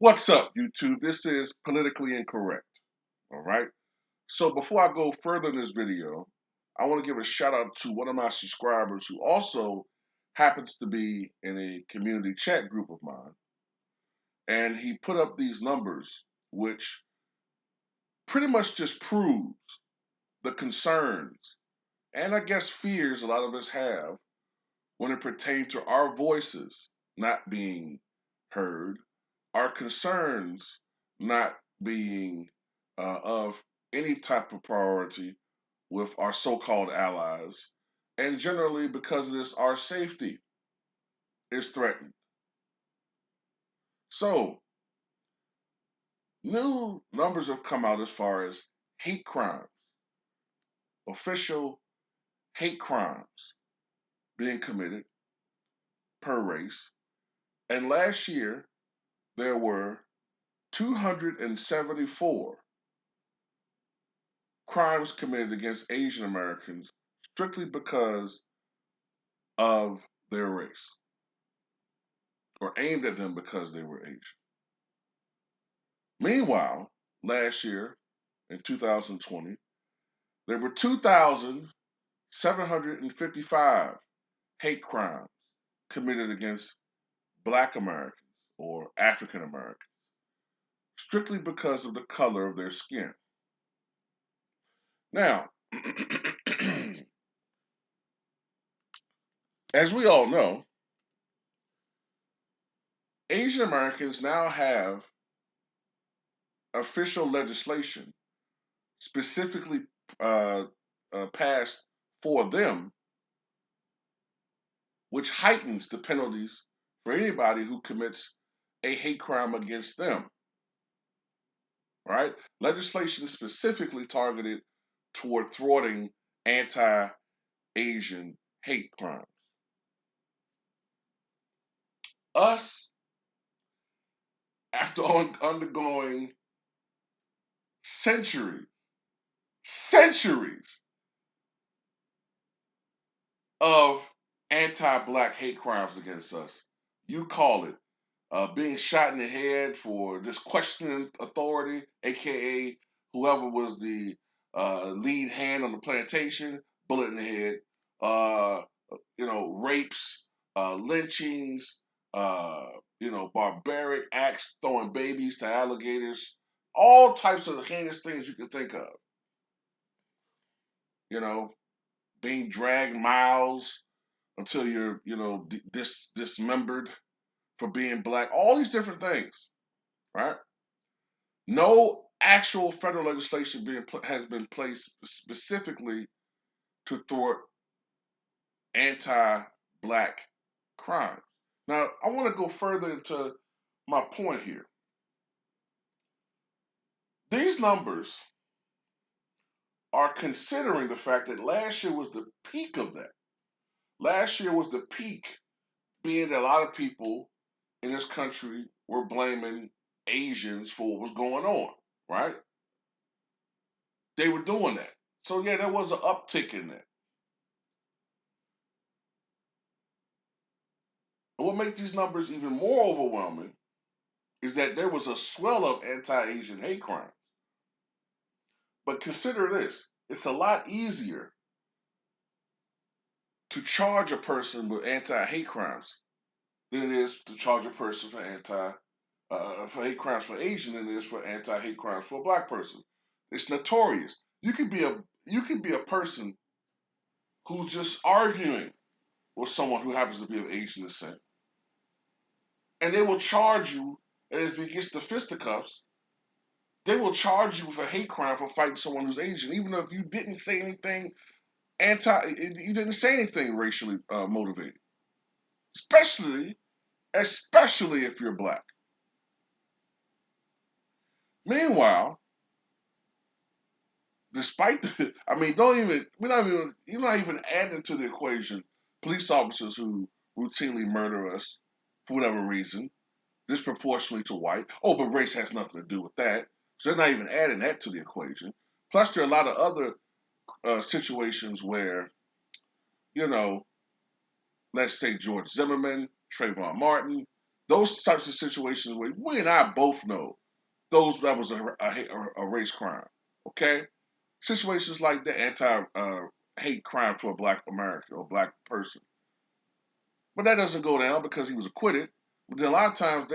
What's up, YouTube? This is Politically Incorrect. All right. So before I go further in this video, I want to give a shout out to one of my subscribers who also happens to be in a community chat group of mine. And he put up these numbers, which pretty much just proves the concerns and I guess fears a lot of us have when it pertains to our voices not being heard, our concerns not being of any type of priority with our so-called allies, and generally because of this, our safety is threatened. So, new numbers have come out as far as hate crimes, official hate crimes being committed per race. And last year, there were 274 crimes committed against Asian Americans strictly because of their race or aimed at them because they were Asian. Meanwhile, last year in 2020, there were 2,755 hate crimes committed against Black Americans or African Americans strictly because of the color of their skin. Now, as we all know, Asian Americans now have official legislation specifically uh, passed for them, which heightens the penalties for anybody who commits a hate crime against them. Right? Legislation specifically targeted toward thwarting anti-Asian hate crimes. Us, after undergoing centuries of anti-black hate crimes against us, you call it being shot in the head for just questioning authority, aka whoever was the lead hand on the plantation, bullet in the head. Uh, rapes, lynchings, barbaric acts, throwing babies to alligators, all types of heinous things you can think of. You know, being dragged miles until you're, dismembered for being black. All these different things, right? No actual federal legislation has been placed specifically to thwart anti-black crime. Now, I want to go further into my point here. These numbers are considering the fact that last year was the peak of that. Last year was the peak, being that a lot of people in this country were blaming Asians for what was going on, right? They were doing that. So, yeah, there was an uptick in that. And what makes these numbers even more overwhelming is that there was a swell of anti-Asian hate crime. But consider this, it's a lot easier to charge a person with anti-hate crimes than it is to charge a person for hate crimes for Asian than it is for anti-hate crimes for a black person. It's notorious. You could be a person who's just arguing with someone who happens to be of Asian descent, and they will charge you, and if it gets the fisticuffs, they will charge you for hate crime for fighting someone who's Asian, even if you didn't say anything you didn't say anything racially motivated. Especially if you're black. Meanwhile, despite I mean, you're not even adding to the equation police officers who routinely murder us for whatever reason, disproportionately to white. Oh, but race has nothing to do with that. So they're not even adding that to the equation. Plus, there are a lot of other situations where, you know, let's say George Zimmerman, Trayvon Martin, Those types of situations where we and I both know those that was a race crime. Okay, situations like the hate crime to a black American or black person, but that doesn't go down because he was acquitted. But then a lot of times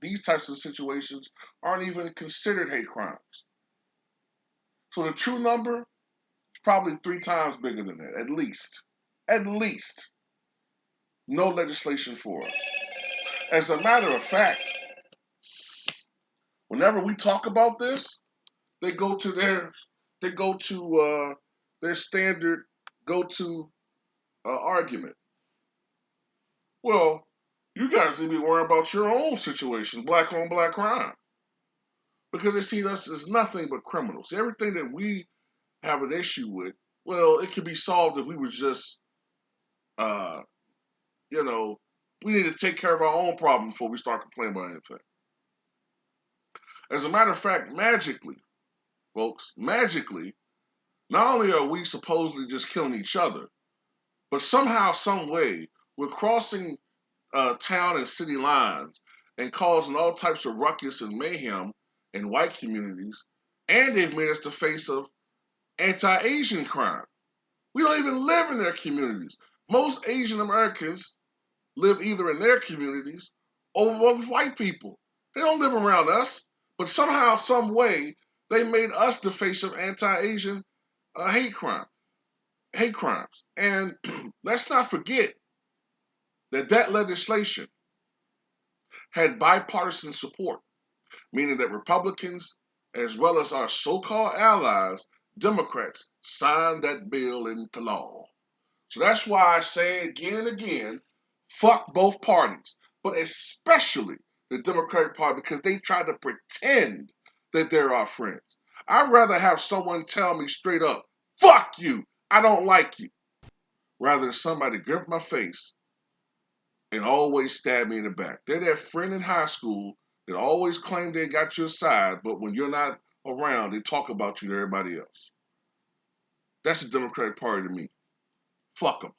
these types of situations aren't even considered hate crimes. So the true number is probably 3 times bigger than that, at least. At least. No legislation for us. As a matter of fact, whenever we talk about this, they go to their standard go-to argument. Well, you guys need to be worrying about your own situation, black on black crime, because they see us as nothing but criminals. Everything that we have an issue with, well, it could be solved if we were just, uh, you know, we need to take care of our own problem before we start complaining about anything. As a matter of fact, magically, folks, magically, not only are we supposedly just killing each other, but somehow, some way, we're crossing town and city lines and causing all types of ruckus and mayhem in white communities, and they've made us the face of anti-Asian crime. We don't even live in their communities. Most Asian Americans live either in their communities or with white people. They don't live around us, but somehow, some way, they made us the face of anti-Asian hate crimes. And let's not forget that legislation had bipartisan support, meaning that Republicans, as well as our so-called allies, Democrats, signed that bill into law. So that's why I say again and again, fuck both parties, but especially the Democratic Party because they try to pretend that they're our friends. I'd rather have someone tell me straight up, fuck you, I don't like you, rather than somebody grip my face and always stab me in the back. They're that friend in high school that always claim they got your side, but when you're not around, they talk about you to everybody else. That's the Democratic Party to me. Fuck them.